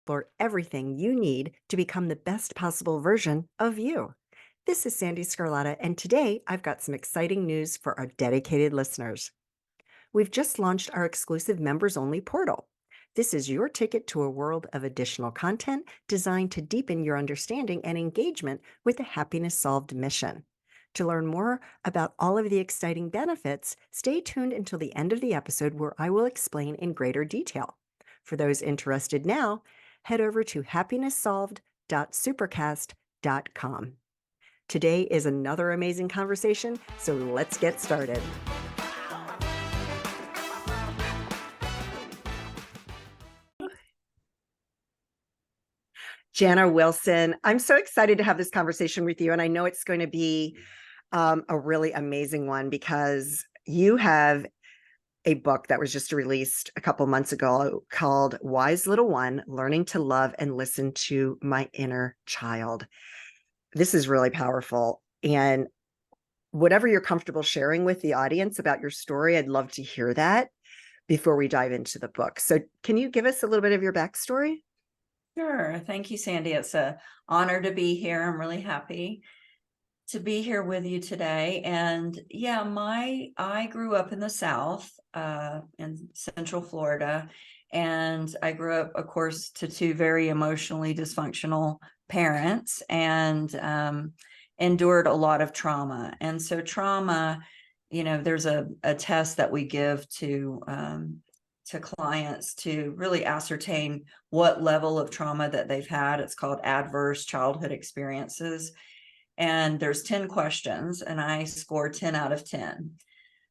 explore everything you need to become the best possible version of you. This is Sandee Sgarlata, and today I've got some exciting news for our dedicated listeners. We've just launched our exclusive members-only portal. This is your ticket to a world of additional content designed to deepen your understanding and engagement with the Happiness Solved mission. To learn more about all of the exciting benefits, stay tuned until the end of the episode where I will explain in greater detail. For those interested now, head over to happinesssolved.supercast.com. Today is another amazing conversation, so let's get started. Jana Wilson, I'm so excited to have this conversation with you, and I know it's going to be a really amazing one because you have a book that was just released a couple months ago called Wise Little One, Learning to Love and Listen to My Inner Child. This is really powerful. And whatever you're comfortable sharing with the audience about your story, I'd love to hear that before we dive into the book. So can you give us a little bit of your backstory? Sure. Thank you, Sandee. It's an honor to be here. I'm really happy to be here with you today. And yeah, I grew up in the South, in Central Florida, and I grew up, of course, to two very emotionally dysfunctional parents, and endured a lot of trauma. And so trauma, there's a test that we give to clients to really ascertain what level of trauma that they've had. It's called adverse childhood experiences. And there's 10 questions, and I score 10 out of 10.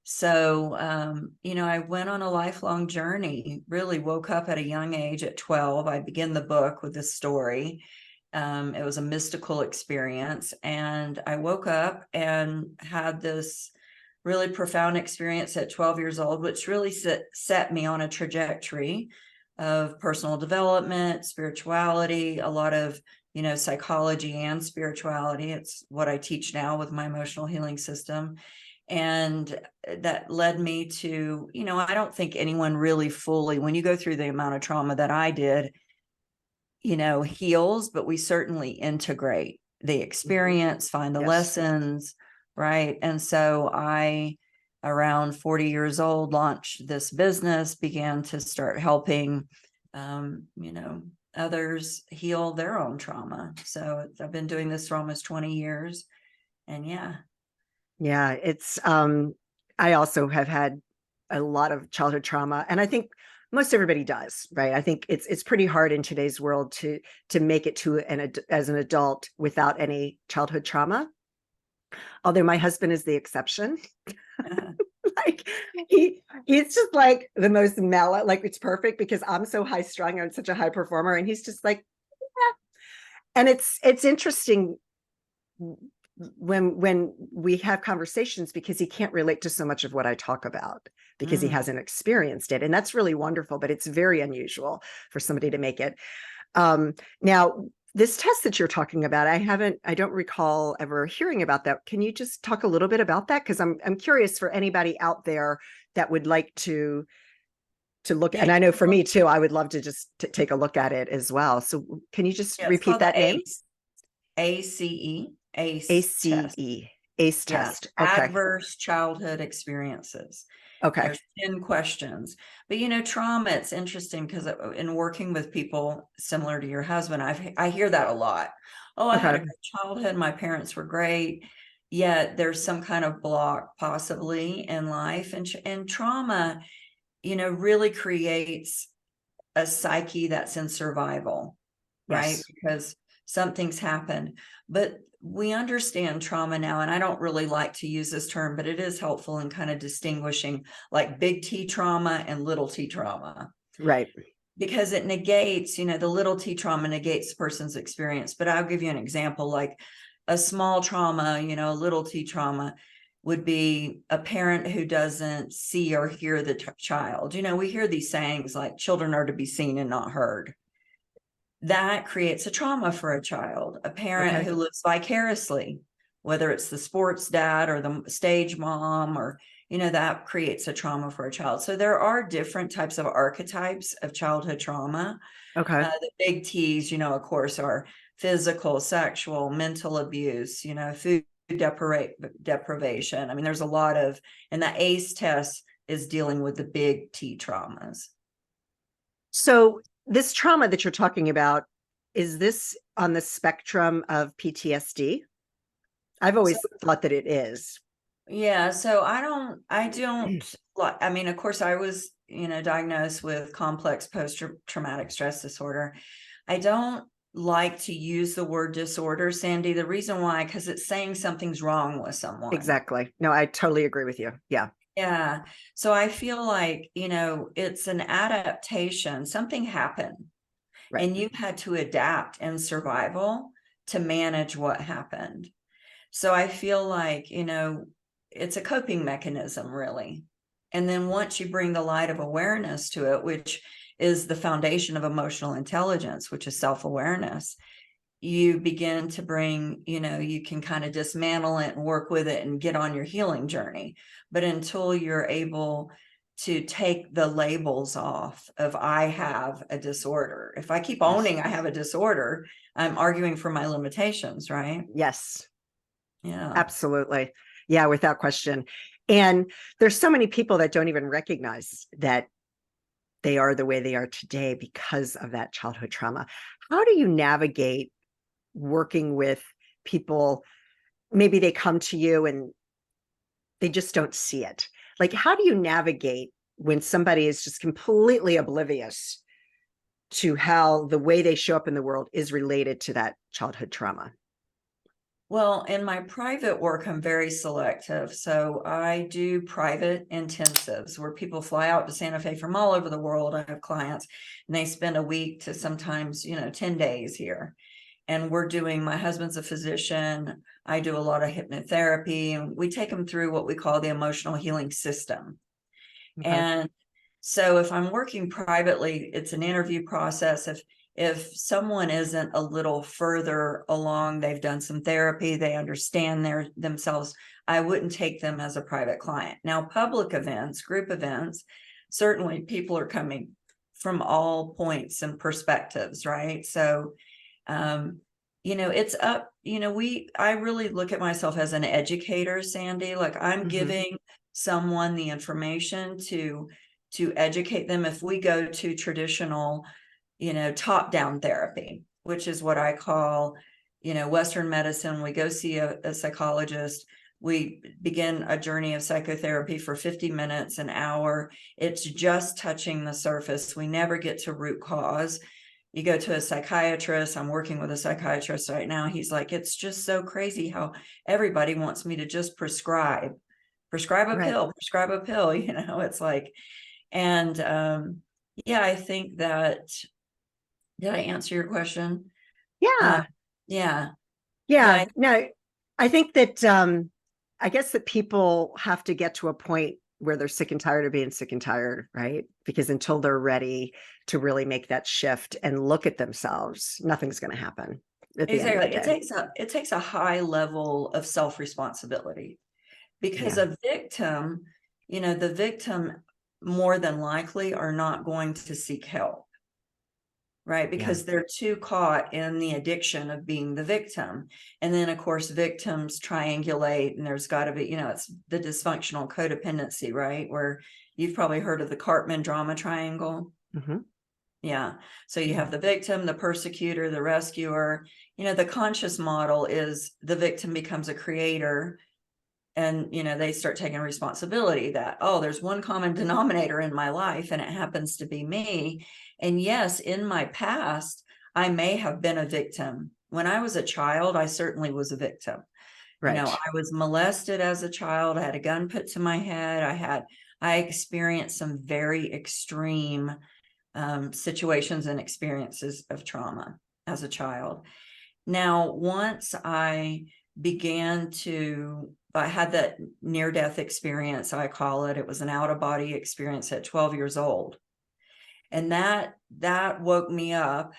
So, I went on a lifelong journey, really woke up at a young age at 12. I begin the book with this story. It was a mystical experience. And I woke up and had this really profound experience at 12 years old, which really set me on a trajectory of personal development, spirituality, a lot of psychology and spirituality. It's what I teach now with my emotional healing system. And that led me to, I don't think anyone really fully, when you go through the amount of trauma that I did, heals, but we certainly integrate the experience, find the lessons, right? And so I, around 40 years old, launched this business, began to start helping, others heal their own trauma. So I've been doing this for almost 20 years. And yeah, it's I also have had a lot of childhood trauma, and I think most everybody does, right? I think it's pretty hard in today's world to make it to as an adult without any childhood trauma. Although my husband is the exception. Like he's just like the most mellow, like it's perfect because I'm so high strung, I'm such a high performer, and he's just like, yeah. And it's interesting when we have conversations because he can't relate to so much of what I talk about because he hasn't experienced it. And that's really wonderful, but it's very unusual for somebody to make it. Now, this test that you're talking about, I don't recall ever hearing about that. Can you just talk a little bit about that? Because I'm curious for anybody out there that would like to look. And I know for me too, I would love to just take a look at it as well. So can you just repeat that name? ACE. ACE test. Okay. Adverse childhood experiences. Okay. There's 10 questions. But trauma, it's interesting because in working with people similar to your husband, I hear that a lot. Oh, I had a good childhood. My parents were great. Yet there's some kind of block possibly in life. And trauma, really creates a psyche that's in survival, right? Because something's happened. But we understand trauma now, and I don't really like to use this term, but it is helpful in kind of distinguishing like big T trauma and little t trauma. Right. Because it negates, the little t trauma negates the person's experience. But I'll give you an example, like a small trauma, a little t trauma would be a parent who doesn't see or hear the child. We hear these sayings like children are to be seen and not heard. That creates a trauma for a child. A parent who lives vicariously, whether it's the sports dad or the stage mom or, that creates a trauma for a child. So there are different types of archetypes of childhood trauma. Okay. The big T's, of course, are physical, sexual, mental abuse, food deprivation. I mean, there's a lot of, and the ACE test is dealing with the big T traumas. So this trauma that you're talking about, is this on the spectrum of PTSD? I've So always thought that it is. yeah, so I don't like, I mean, of course I was, diagnosed with complex post-traumatic stress disorder. I don't like to use the word disorder, Sandee. The reason why, because it's saying something's wrong with someone. Exactly. No, I totally agree with you. Yeah. Yeah. So I feel like, it's an adaptation. Something happened Right. and you had to adapt in survival to manage what happened. So I feel like, it's a coping mechanism, really. And then once you bring the light of awareness to it, which is the foundation of emotional intelligence, which is self-awareness, you begin to bring, you can kind of dismantle it and work with it and get on your healing journey. But until you're able to take the labels off of I have a disorder, if I keep Yes. owning I have a disorder, I'm arguing for my limitations, right? Yes. Yeah. Absolutely. Yeah, without question. And there's so many people that don't even recognize that they are the way they are today because of that childhood trauma. How do you navigate working with people? Maybe they come to you and they just don't see it. Like, how do you navigate when somebody is just completely oblivious to how the way they show up in the world is related to that childhood trauma? Well, in my private work, I'm very selective. So I do private intensives where people fly out to Santa Fe from all over the world. I have clients and they spend a week to sometimes, 10 days here. And my husband's a physician. I do a lot of hypnotherapy and we take them through what we call the emotional healing system. Okay. And so if I'm working privately, it's an interview process. If someone isn't a little further along, they've done some therapy, they understand themselves, I wouldn't take them as a private client. Now, public events, group events, certainly people are coming from all points and perspectives, right? So it's up, I really look at myself as an educator, Sandee. Like I'm Mm-hmm. giving someone the information to educate them. If we go to traditional, top-down therapy, which is what I call, Western medicine, we go see a psychologist, we begin a journey of psychotherapy for 50 minutes, an hour. It's just touching the surface. We never get to root cause. You go to a psychiatrist. I'm working with a psychiatrist right now. He's like, it's just so crazy how everybody wants me to just prescribe a Right. pill, prescribe a pill. It's like, and yeah, I think that, did I answer your question? Uh, Yeah. yeah, Yeah. yeah, No, I think that I guess that people have to get to a point where they're sick and tired of being sick and tired, right? Because until they're ready to really make that shift and look at themselves, nothing's going to happen at the end of the exactly. day. It takes a high level of self-responsibility because Yeah. a victim, the victim more than likely are not going to seek help. Right, Yeah. because they're too caught in the addiction of being the victim. And then, of course, victims triangulate, and there's got to be, it's the dysfunctional codependency, right? Where you've probably heard of the Cartman drama triangle. Mm-hmm. Yeah. So you Yeah. have the victim, the persecutor, the rescuer. The conscious model is the victim becomes a creator and they start taking responsibility that, oh, there's one common denominator in my life and it happens to be me. And yes, in my past I may have been a victim. When I was a child, I certainly was a victim. Right. I was molested as a child. I had a gun put to my head. I experienced some very extreme situations and experiences of trauma as a child. Now, once I had that near-death experience, I call it. It was an out-of-body experience at 12 years old. And that woke me up.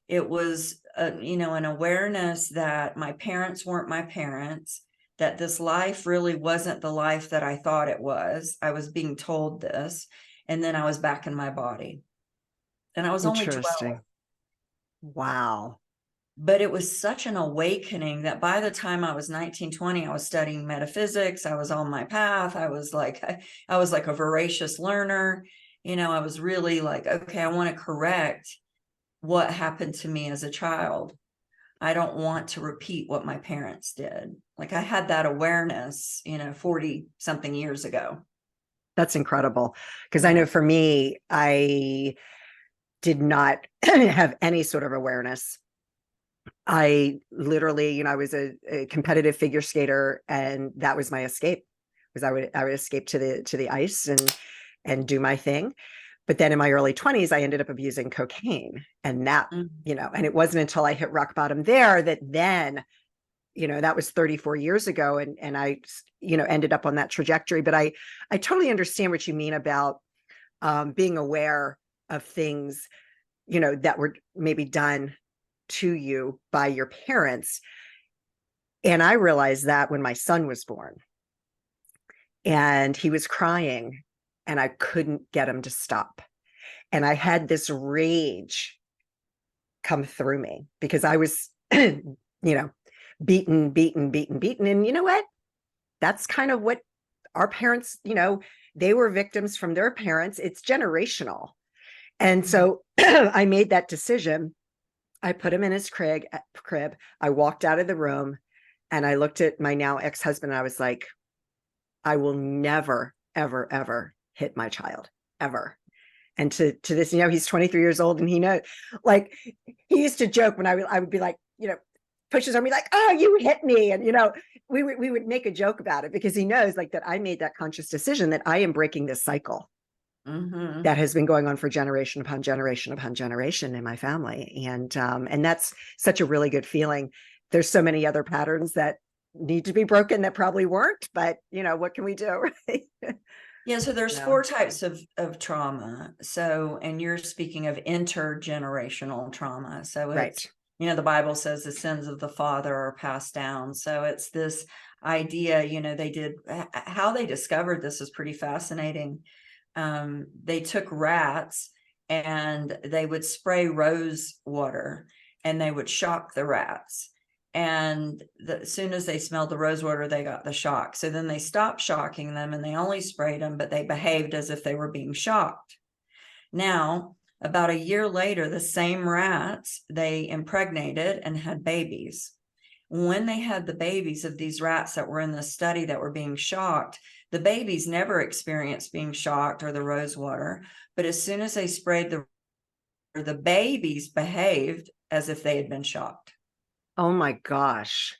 It was, an awareness that my parents weren't my parents. that this life really wasn't the life that I thought it was. I was being told this, and then I was back in my body. And I was only 12. Interesting. Wow. But it was such an awakening that by the time I was 19, 20, I was studying metaphysics. I was on my path. I was like a voracious learner. I was really like, okay, I want to correct what happened to me as a child. I don't want to repeat what my parents did. Like I had that awareness, 40 something years ago. That's incredible. Because I Yeah. know for me, I did not have any sort of awareness. I literally, I was a competitive figure skater, and that was my escape. Was I would escape to the ice and do my thing. But then in my early 20s, I ended up abusing cocaine, and and it wasn't until I hit rock bottom there that then, that was 34 years ago, and I, ended up on that trajectory. But I totally understand what you mean about being aware of things, that were maybe done to you by your parents. And I realized that when my son was born and he was crying and I couldn't get him to stop. And I had this rage come through me because I was, beaten, beaten, beaten, beaten. And you know what? That's kind of what our parents, they were victims from their parents. It's generational. And so I made that decision. I put him in his crib. I walked out of the room and I looked at my now ex-husband and I was like, I will never, ever, ever hit my child, ever. And to this, he's 23 years old, and he knows, like, he used to joke when I would be like, pushes on me like, oh, you hit me. And, we would make a joke about it because he knows like that I made that conscious decision that I am breaking this cycle Mm-hmm. that has been going on for generation upon generation upon generation in my family. And that's such a really good feeling. There's so many other patterns that need to be broken that probably weren't, but what can we do? Right? Yeah, so there's No. 4 types of trauma. So, and you're speaking of intergenerational trauma. So it's, Right. the Bible says the sins of the father are passed down. So it's this idea, how they discovered this is pretty fascinating. They took rats and they would spray rose water and they would shock the rats. And as soon as they smelled the rose water, they got the shock. So then they stopped shocking them and they only sprayed them, but they behaved as if they were being shocked. Now, about a year later, the same rats, they impregnated and had babies. When they had the babies of these rats that were in the study that were being shocked, the babies never experienced being shocked or the rose water. But as soon as they sprayed the babies behaved as if they had been shocked. Oh my gosh.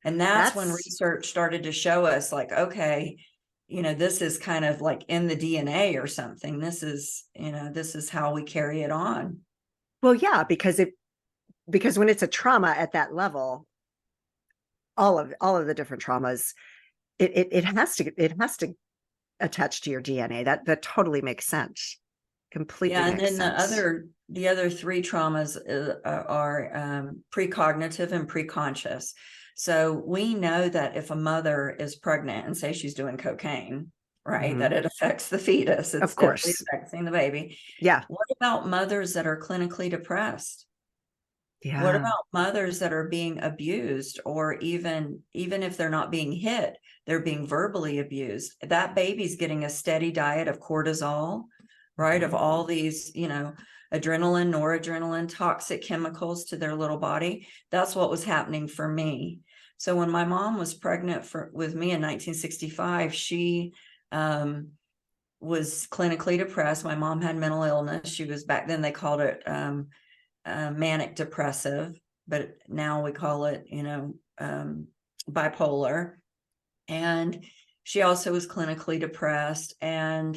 And that's when That's research started to show us like, okay, this is kind of like in the DNA or something. This is how we carry it on. well, yeah, because when it's a trauma at that level, all of the different traumas, it has to attach to your DNA. That totally makes sense. Completely Yeah, and makes then sense. the other 3 traumas are precognitive and preconscious. So we know that if a mother is pregnant and say she's doing cocaine, right, Hmm. that it affects the fetus. It's Of definitely course. affecting the baby. Yeah. What about mothers that are clinically depressed? What Yeah. about mothers that are being abused, or even if they're not being hit, they're being verbally abused? That baby's getting a steady diet of cortisol, right? Of Mhm. all these, adrenaline, noradrenaline, toxic chemicals to their little body. That's what was happening for me. So when my mom was pregnant with me in 1965, she was clinically depressed. My mom had mental illness. She was, back then they called it manic depressive, but now we call it, bipolar. And she also was clinically depressed. And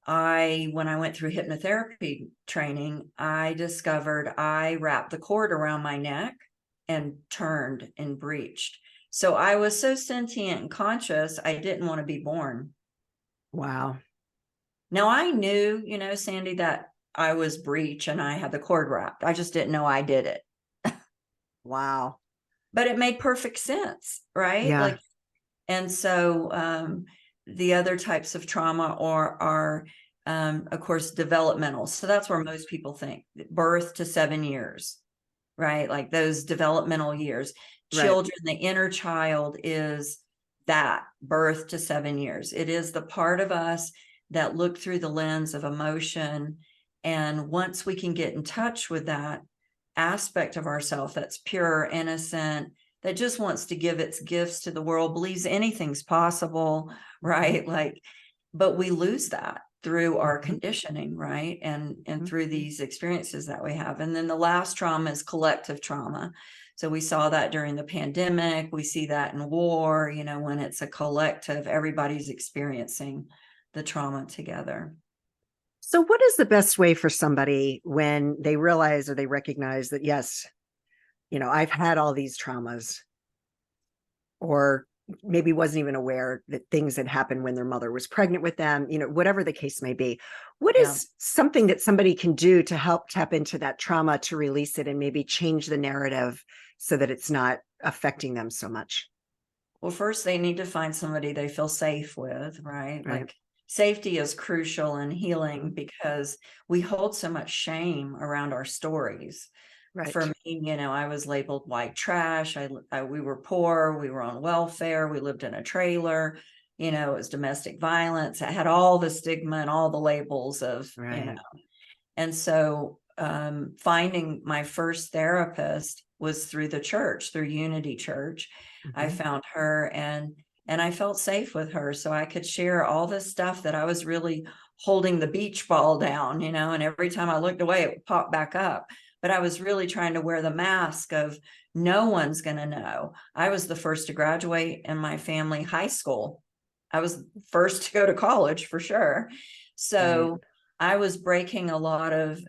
when I went through hypnotherapy training, I discovered I wrapped the cord around my neck and turned and breached. So I was so sentient and conscious, I didn't want to be born. Wow. Now I knew, Sandee, that I was breech and I had the cord wrapped. I just didn't know I did it. Wow. but it made perfect sense, right? Yeah. Like, and so the other types of trauma are of course, developmental. So that's where most people think birth to 7 years, right? Like those developmental years. Right. Children, the inner child is that birth to 7 years. It is the part of us that look through the lens of emotion. And once we can get in touch with that aspect of ourselves that's pure, innocent, that just wants to give its gifts to the world, believes anything's possible, right? Like, but we lose that through our Mhm. conditioning, right? And Mhm. through these experiences that we have. And then the last trauma is collective trauma. So we saw that during the pandemic. We see that in war, when it's a collective, everybody's experiencing the trauma together. So, what is the best way for somebody when they realize or they recognize that, yes, I've had all these traumas, or maybe wasn't even aware that things had happened when their mother was pregnant with them, whatever the case may be. What Yeah. is something that somebody can do to help tap into that trauma, to release it and maybe change the narrative so that it's not affecting them so much? Well, first they need to find somebody they feel safe with, right? Right. Like safety is crucial in healing because we hold so much shame around our stories. For Right. me, I was labeled white trash. We were poor. We were on welfare. We lived in a trailer. It was domestic violence. I had all the stigma and all the labels of, Right. and so finding my first therapist was through the church, through Unity Church. I Hmm. found her and I felt safe with her. So I could share all this stuff that I was really holding the beach ball down, and every time I looked away, it would pop back up. But I was really trying to wear the mask of no one's going to know. I was the first to graduate in my family high school. I was first to go to college for sure. Right. So I was breaking a lot of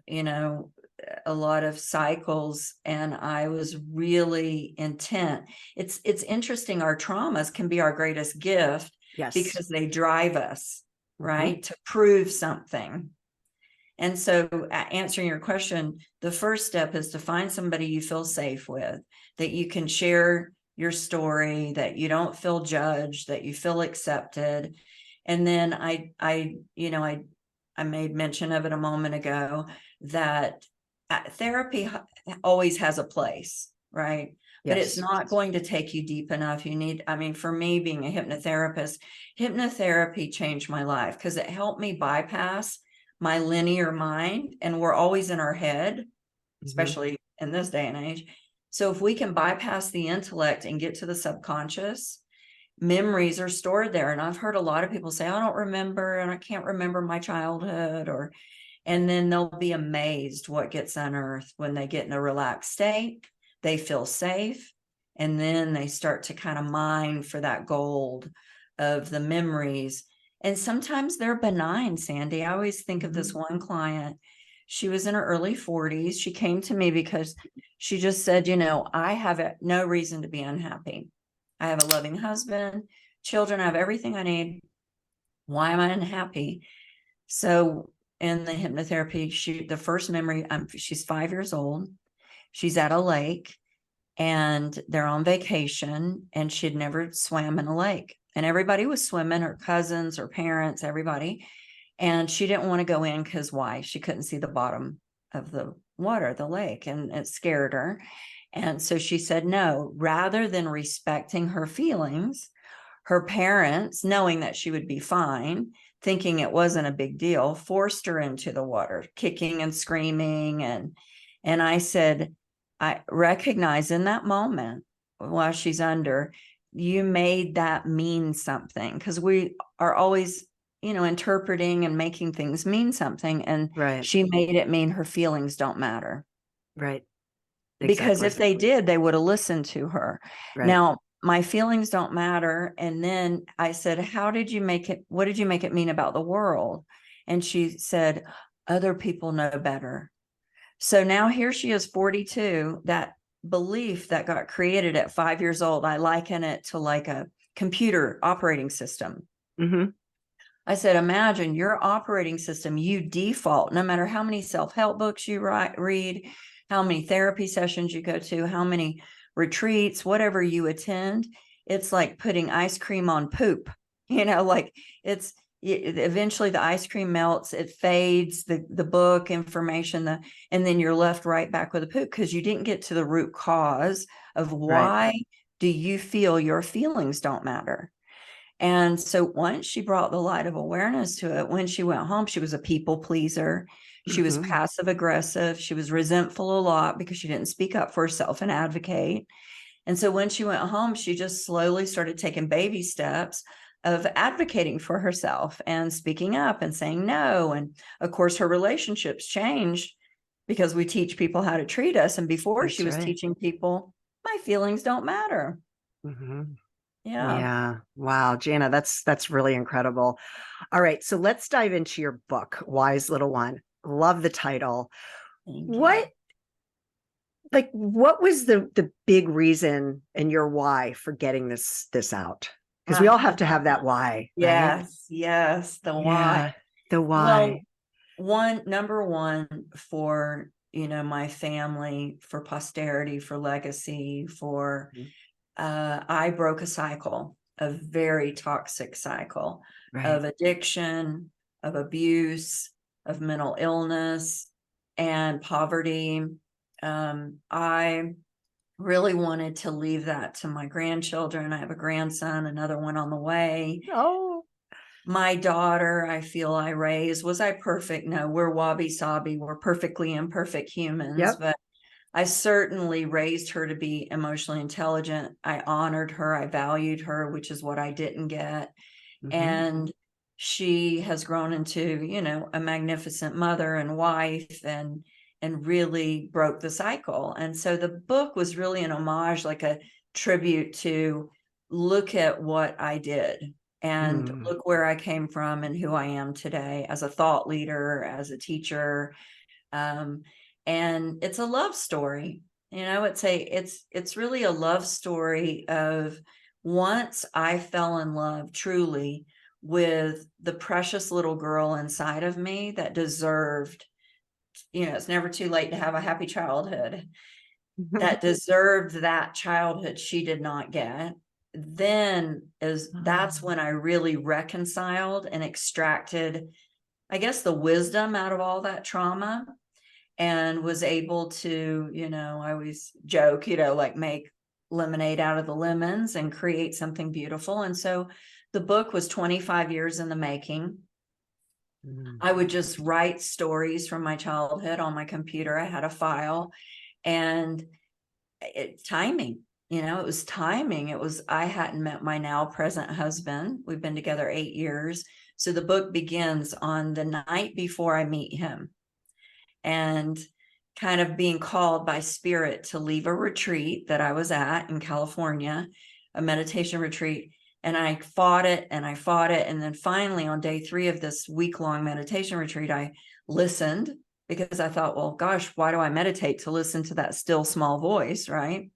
cycles, and I was really intent. It's interesting. Our traumas can be our greatest gift Yes. because they drive us, Hmm. right, to prove something. And so, answering your question, the first step is to find somebody you feel safe with, that you can share your story, that you don't feel judged, that you feel accepted. And then I made mention of it a moment ago that therapy always has a place, right? But it's Yes. not going to take you deep enough. I mean, for me, being a hypnotherapist, hypnotherapy changed my life because it helped me bypass my linear mind. And we're always in our head, Hmm. especially in this day and age. So if we can bypass the intellect and get to the subconscious, memories are stored there. And I've heard a lot of people say, I don't remember, and I can't remember my childhood, and then they'll be amazed what gets unearthed when they get in a relaxed state. They feel safe. And then they start to kind of mine for that gold of the memories. And sometimes they're benign, Sandee. I always think of Hmm. this one client. She was in her early 40s. She came to me because she just said, I have no reason to be unhappy. I have a loving husband, children, I have everything I need. Why am I unhappy? So in the hypnotherapy, the first memory, she's 5 years old. She's at a lake and they're on vacation, and she'd never swam in a lake. And everybody was swimming, her cousins, her parents, everybody. And she didn't want to go in because why? She couldn't see the bottom of the water, the lake, and it scared her. And so she said no. Rather than respecting her feelings, her parents, knowing that she would be fine, thinking it wasn't a big deal, forced her into the water, kicking and screaming. And I said, I recognize in that moment while she's under, you made that mean something, because we are always, interpreting and making things mean something. And Right. she made it mean her feelings don't matter, Right. because Exactly. if they did, they would have listened to her. Right. Now, my feelings don't matter. And then I said, what did you make it mean about the world? And she said, other people know better. So now here she is, 42, that belief that got created at 5 years old. I liken it to like a computer operating system. Hmm. I said, imagine your operating system, you default, no matter how many self-help books you read, how many therapy sessions you go to, how many retreats, whatever you attend, it's like putting ice cream on poop, like eventually the ice cream melts, it fades, the book information, and then you're left right back with the poop because you didn't get to the root cause of Right. why do you feel your feelings don't matter. And so once she brought the light of awareness to it, when she went home, she was a people pleaser. She was Mhm. passive aggressive. She was resentful a lot because she didn't speak up for herself and advocate. And so when she went home, she just slowly started taking baby steps of advocating for herself and speaking up and saying no. And of course, her relationships changed because we teach people how to treat us. And before, she That's was right. teaching people, my feelings don't matter. Mhm. Yeah. Yeah. Wow, Jana, that's really incredible. All right, so let's dive into your book, Wise Little One. Love the title. Thank you. What what was the big reason and your why for getting this out? Because we all have to have that why, right? Yes, yes, the why. Yeah, the Well, why. number one, for, my family, for posterity, for legacy, Mhm. I broke a cycle, a very toxic cycle Right. of addiction, of abuse, of mental illness, and poverty. I really wanted to leave that to my grandchildren. I have a grandson, another one on the way. Oh, My daughter, I feel I raised. Was I perfect? No, we're wabi sabi. We're perfectly imperfect humans, yep. but I certainly raised her to be emotionally intelligent. I honored her. I valued her, which is what I didn't get. Hmm. And she has grown into, a magnificent mother and wife, and really broke the cycle. And so the book was really an homage, like a tribute to look at what I did and Mm. look where I came from and who I am today as a thought leader, as a teacher. Um, and it's a love story. It's really a love story of once I fell in love truly with the precious little girl inside of me that deserved, it's never too late to have a happy childhood, that deserved that childhood she did not get. Then is that's when I really reconciled and extracted, I guess, the wisdom out of all that trauma, and was able to, I always joke, like make lemonade out of the lemons and create something beautiful. And so the book was 25 years in the making. Mm. I would just write stories from my childhood on my computer. I had a file, and timing, it was timing. I hadn't met my now present husband. We've been together 8 years. So the book begins on the night before I meet him, and kind of being called by spirit to leave a retreat that I was at in California, a meditation retreat. And I fought it and I fought it. And then finally, on day 3 of this week-long meditation retreat, I listened, because I thought, well, gosh, why do I meditate? To listen to that still small voice, right?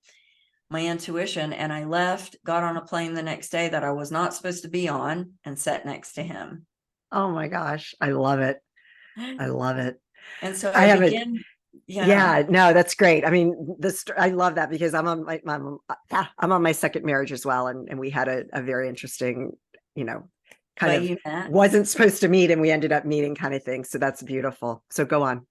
My intuition. And I left, got on a plane the next day that I was not supposed to be on, and sat next to him. Oh my gosh, I love it. I love it. And so I I have a begin, yeah. Yeah, no, that's great. I mean, I love that because I'm on my second marriage as well, and we had a very interesting, you know, kind Way of you met. wasn't supposed to meet and we ended up meeting kind of thing. So that's beautiful. So go on.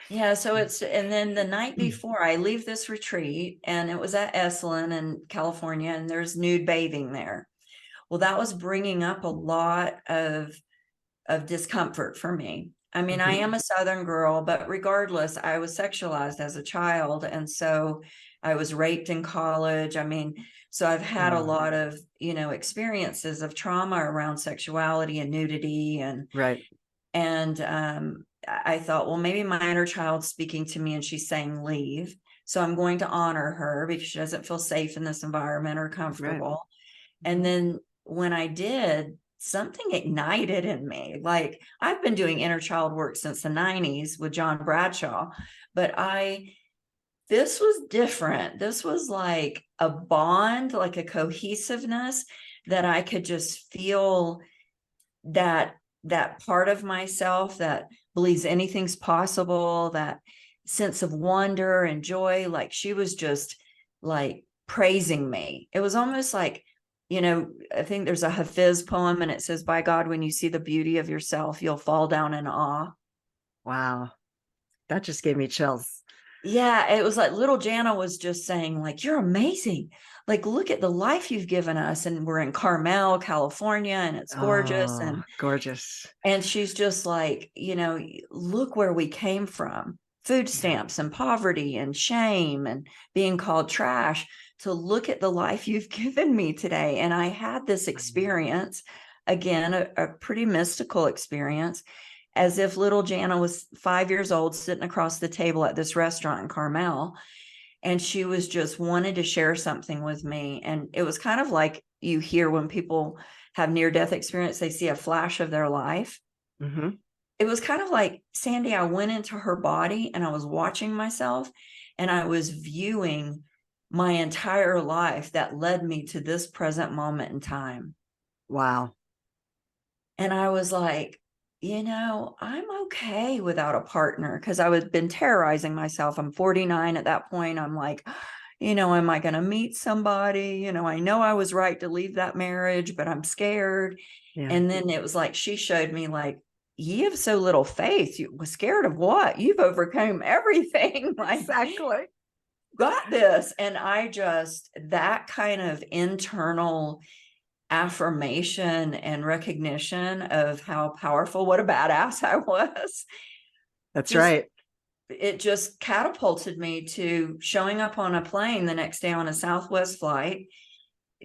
Yeah, so and then the night before I leave this retreat, and it was at Esalen in California, and there's nude bathing there. Well, that was bringing up a lot of discomfort for me. I mean, I Mhm. am a Southern girl, but regardless, I was sexualized as a child. And so I was raped in college. I mean, so I've had a Mm. lot of, experiences of trauma around sexuality and nudity, Right. and I thought, well, maybe my inner child's speaking to me and she's saying leave. So I'm going to honor her because she doesn't feel safe in this environment or Right. comfortable. And Mhm. then when I did, something ignited in me. Like, I've been doing inner child work since the 90s with John Bradshaw, but this was different. This was like a bond, like a cohesiveness that I could just feel, that part of myself that believes anything's possible, that sense of wonder and joy. Like, she was just like praising me. It was almost like, I think there's a Hafiz poem and it says, by God, when you see the beauty of yourself, you'll fall down in awe. Wow. That just gave me chills. Yeah, it was like little Jana was just saying, like, you're amazing. Like, look at the life you've given us. And we're in Carmel, California, and it's gorgeous. Oh, gorgeous. And she's just like, look where we came from. Food Yeah. stamps and poverty and shame and being called trash, to look at the life you've given me today. And I had this experience, again, a pretty mystical experience, as if little Jana was 5 years old, sitting across the table at this restaurant in Carmel. And she was just wanted to share something with me. And it was kind of like you hear when people have near-death experience, they see a flash of their life. Mm-hmm. It was kind of like, Sandee, I went into her body and I was watching myself and I was viewing my entire life that led me to this present moment in time. Wow. And I was like, I'm okay without a partner, because I was been terrorizing myself. I'm 49 at that point. I'm like, am I going to meet somebody? I know I was right to leave that marriage, but I'm scared. Yeah. And then it was like, she showed me, like, ye have so little faith. You was scared of what? You've overcome everything. Like, Exactly. got this. And that kind of internal affirmation and recognition of how powerful, what a badass I was, That's just right. it just catapulted me to showing up on a plane the next day on a Southwest flight,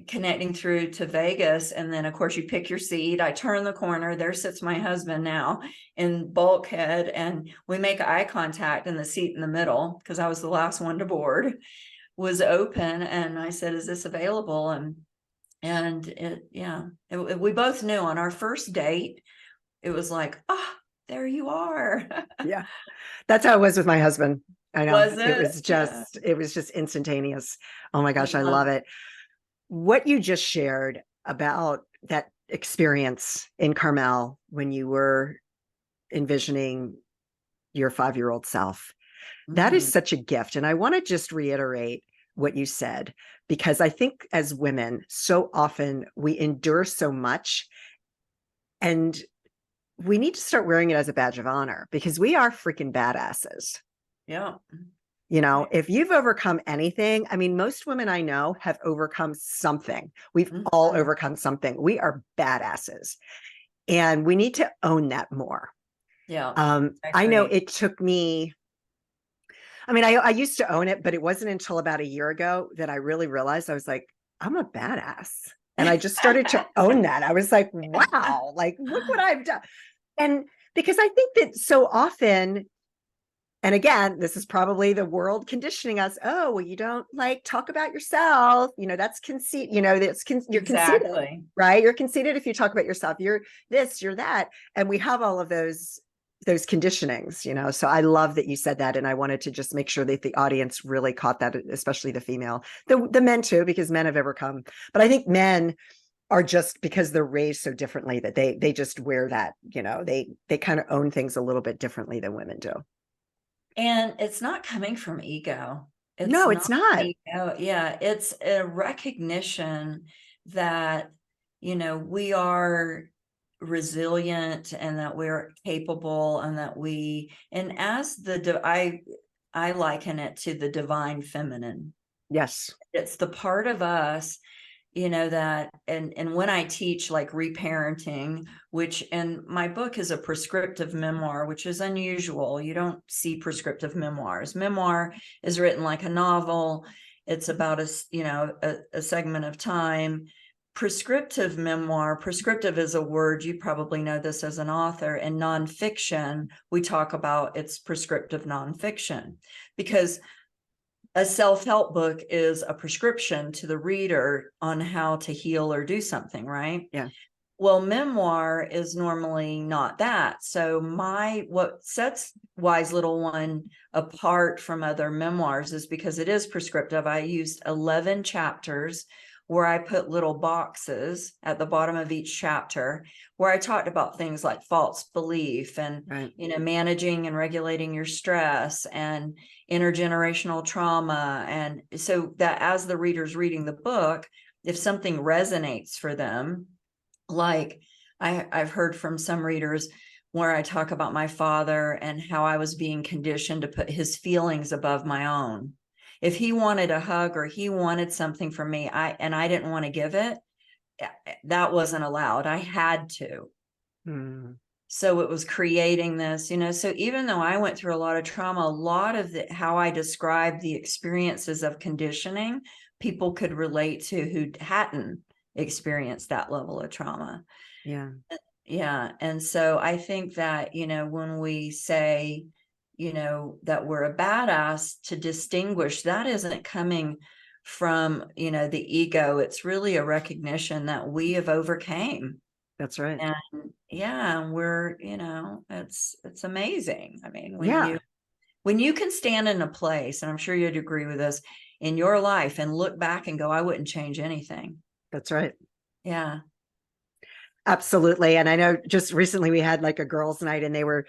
connecting through to Vegas. And then, of course, you pick your seat. I turn the corner. There sits my husband now in bulkhead. And we make eye contact, and the seat in the middle, because I was the last one to board, was open. And I said, is this available? And we both knew on our first date, it was like, there you are. Yeah. That's how it was with my husband. I know. Was it? Yeah. It was just instantaneous. Oh my gosh, I Yeah. love it. What you just shared about that experience in Carmel when you were envisioning your 5-year-old self, that is Mhm. such a gift. And I want to just reiterate what you said, because I think as women, so often we endure so much, and we need to start wearing it as a badge of honor, because we are freaking badasses. Yeah. If you've overcome anything, I mean, most women I know have overcome something. We've all Mhm. overcome something. We are badasses, and we need to own that more. Yeah. I I know agree. it took me, I mean, I used to own it, but it wasn't until about a year ago that I really realized I was like, I'm a badass. And I just started to own that. I was like, wow, like, look what I've done. And because I think that so often, and again, this is probably the world conditioning us. Oh, well, you don't like talk about yourself. That's conceit. You're conceited, Exactly. right? You're conceited if you talk about yourself. You're this, you're that, and we have all of those conditionings. So I love that you said that, and I wanted to just make sure that the audience really caught that, especially the female, the men too, because men have overcome. But I think men are, just because they're raised so differently, that they just wear that. They kind of own things a little bit differently than women do. And it's not coming from ego. It's No, it's not not. ego. Yeah. It's a recognition that, we are resilient and that we're capable, and that and as I liken it to the divine feminine. Yes. It's the part of us, that, and when I teach like reparenting, which in my book is a prescriptive memoir, which is unusual. You don't see prescriptive memoirs. Memoir is written like a novel. It's about a segment of time. Prescriptive memoir, prescriptive is a word, you probably know this as an author. In nonfiction, we talk about it's prescriptive nonfiction, because a self-help book is a prescription to the reader on how to heal or do something, right? Yeah. Well, memoir is normally not that. So what sets Wise Little One apart from other memoirs is because it is prescriptive. I used 11 chapters where I put little boxes at the bottom of each chapter where I talked about things like false belief and, Right. managing and regulating your stress and intergenerational trauma. And so that as the reader's reading the book, if something resonates for them, like I've heard from some readers where I talk about my father and how I was being conditioned to put his feelings above my own. If he wanted a hug or he wanted something from me, I didn't want to give it, that wasn't allowed. I had to. Mm, So it was creating this, so even though I went through a lot of trauma, a lot of how I described the experiences of conditioning, people could relate to who hadn't experienced that level of trauma. yeah, Yeah. And so I think that, when we say, that we're a badass, to distinguish, that isn't coming from, the ego. It's really a recognition that we have overcame. that's right. And yeah, we're, it's amazing. I mean, Yeah, when you can stand in a place, and I'm sure you'd agree with this, in your life and look back and go, I wouldn't change anything. that's right. Yeah. Absolutely. And I know just recently we had like a girls' night and they were,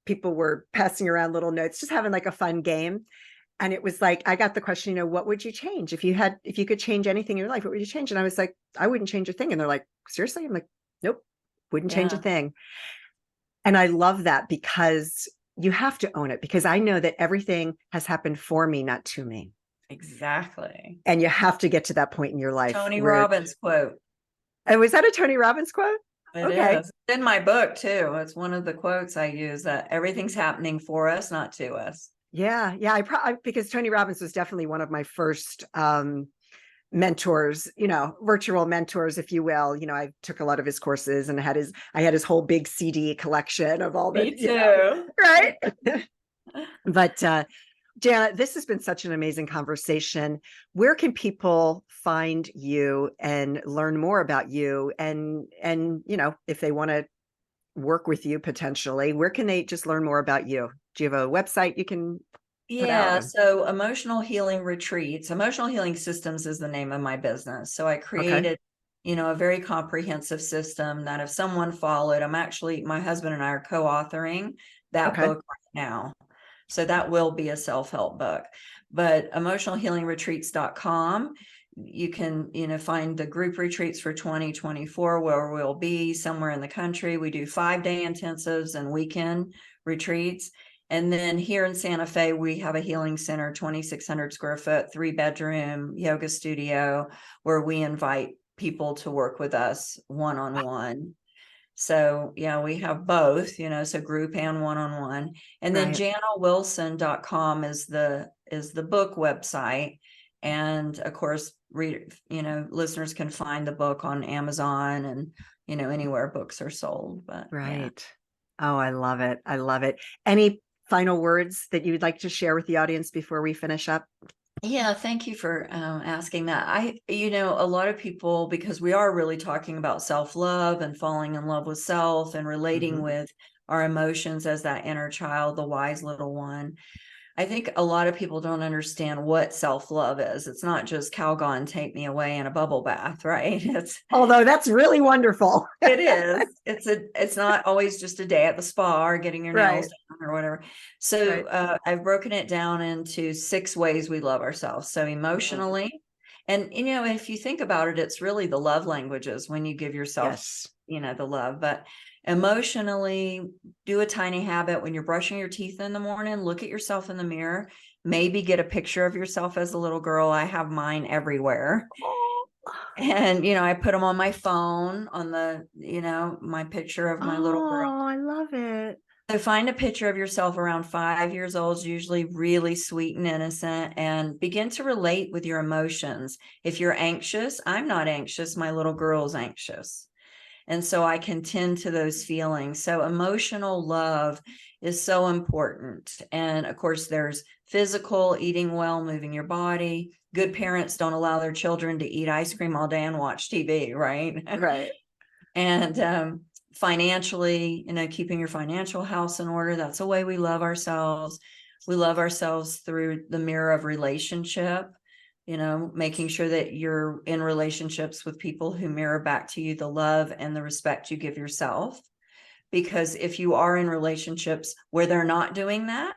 people were passing around little notes, just having like a fun game. And it was like, I got the question, what would you change if you could change anything in your life? What would you change? And I was like, I wouldn't change a thing. And they're like, seriously? I'm like, nope, wouldn't change a Yeah, thing. And I love that because you have to own it, because I know that everything has happened for me, not to me. exactly. And you have to get to that point in your life Tony where, Robbins quote. and was that a Tony Robbins quote? It Okay. is. It's in my book too. It's one of the quotes I use, that everything's happening for us, not to us. Yeah. Yeah. Because Tony Robbins was definitely one of my first, mentors, virtual mentors, if you will. I took a lot of his courses and I had his whole big CD collection of all the, Me too. right. But, Jana, this has been such an amazing conversation. Where can people find you and learn more about you? And, if they want to work with you potentially, where can they just learn more about you? Do you have a website you can put out? Yeah. So Emotional Healing Systems is the name of my business. So I Okay. created, a very comprehensive system that if someone followed, my husband and I are co-authoring that Okay. book right now. So that will be a self-help book. But emotionalhealingretreats.com, you can, find the group retreats for 2024, where we'll be somewhere in the country. We do 5-day intensives and weekend retreats. And then here in Santa Fe, we have a healing center, 2,600 square foot, 3-bedroom yoga studio, where we invite people to work with us one-on-one. So yeah, we have both, so group and one-on-one. And then Right. janawilson.com is the book website. And of course, listeners can find the book on Amazon and, anywhere books are sold. But yeah. Right. Oh, I love it. I love it. Any final words that you'd like to share with the audience before we finish up? Yeah, thank you for asking that. A lot of people, because we are really talking about self-love and falling in love with self and relating Mhm. with our emotions as that inner child, the wise little one. I think a lot of people don't understand what self-love is. It's not just Calgon, take me away in a bubble bath, right? Although that's really wonderful. It is. It's not always just a day at the spa or getting your nails Right. done or whatever. So Right. I've broken it down into 6 ways we love ourselves. So Mhm. emotionally, and if you think about it, it's really the love languages when you give yourself, Yes. the love. But emotionally, do a tiny habit when you're brushing your teeth in the morning. Look at yourself in the mirror. Maybe get a picture of yourself as a little girl. I have mine everywhere. Oh, And, I put them on my phone on my picture of my little girl. I love it. So find a picture of yourself around 5 years old, is usually really sweet and innocent, and begin to relate with your emotions. If you're anxious, I'm not anxious. My little girl's anxious. And so I can tend to those feelings. So emotional love is so important. And of course, there's physical, eating well, moving your body. Good parents don't allow their children to eat ice cream all day and watch TV, right? Right. And financially, keeping your financial house in order. That's a way we love ourselves. We love ourselves through the mirror of relationship. making sure that you're in relationships with people who mirror back to you the love and the respect you give yourself. Because if you are in relationships where they're not doing that,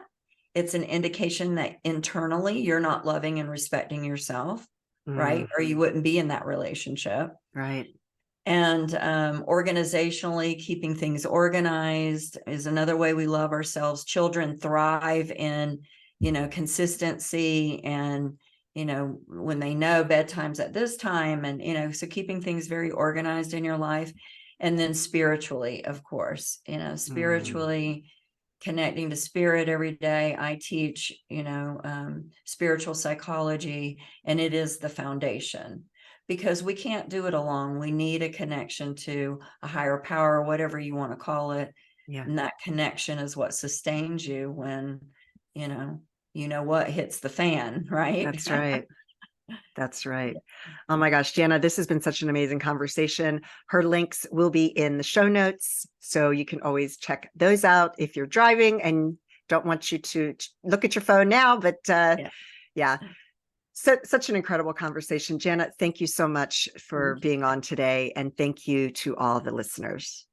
it's an indication that internally you're not loving and respecting yourself, right? Mm, Or you wouldn't be in that relationship. right. And organizationally, keeping things organized is another way we love ourselves. Children thrive in, consistency and, when they know bedtime's at this time, and, so keeping things very organized in your life. And then spiritually, of course, Mm, spiritually connecting to spirit every day. I teach, spiritual psychology, and it is the foundation because we can't do it alone. We need a connection to a higher power, whatever you want to call it. yeah, And that connection is what sustains you when, what hits the fan, right? that's right. That's right. Oh my gosh, Jana, this has been such an amazing conversation. Her links will be in the show notes, so you can always check those out if you're driving and don't want you to look at your phone now. But Yeah. yeah, so such an incredible conversation. Jana, thank you so much for Thank you. being on today, and thank you to all the listeners.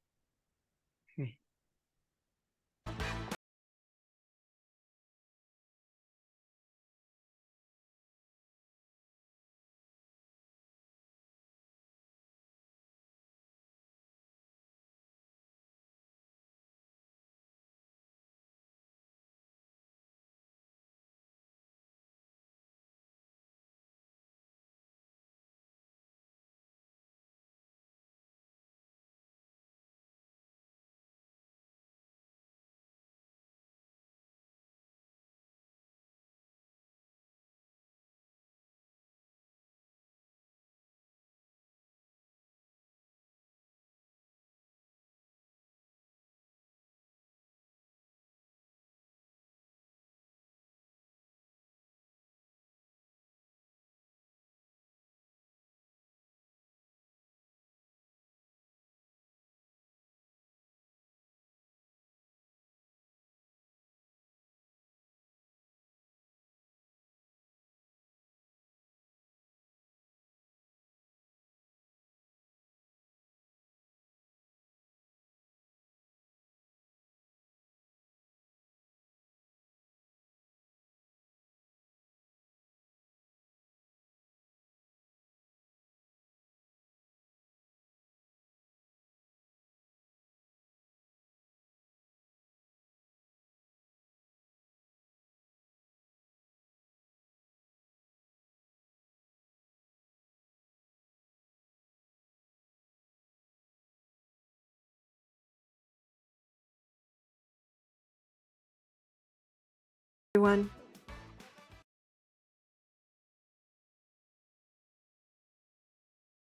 Everyone.